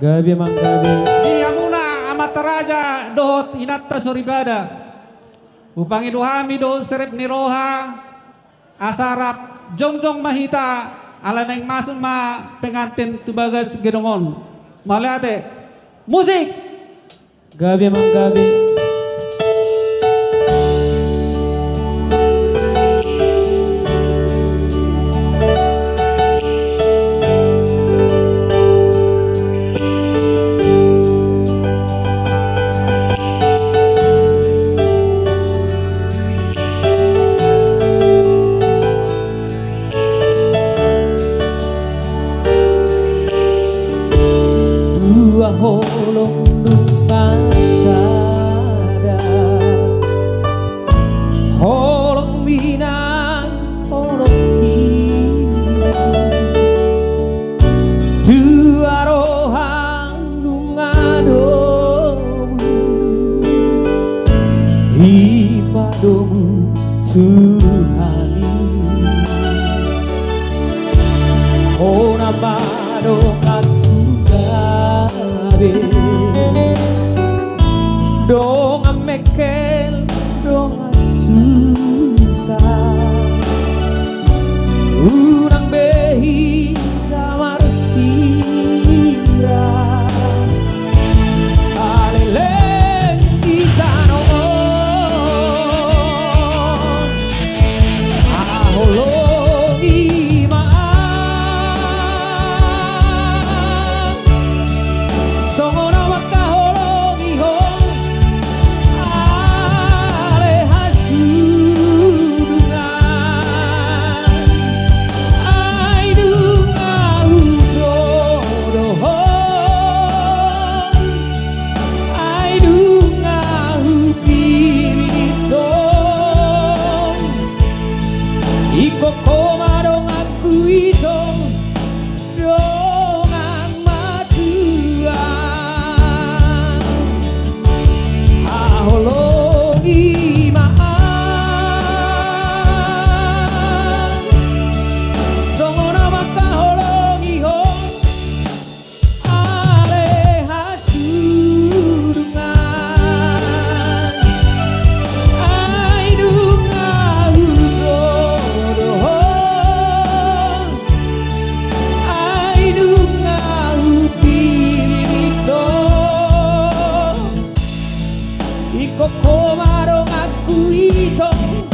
Gabi manggabi. Di Amuna Amataraja dot inatta soribada. Upang iduhami do serep niroha asarap jongjong mahita ala neng masuk ma pengantin tubagas gedongon. Maliate musik. Gabi manggabi. Dua holong numpang sada, holong minang, holong kiri. Dua rohang nungadomu, di padomu Tuhani. Oh nama doaku donga mekel, donga susah, urang behi kamar sira, aleleng kita noon, ahologi maaf, songona wakahologi hong. Iko komarong aku itong dongang matuan ahologi maaf songona makahologi hong ale hasurungan ai dunga iko komarong aku itong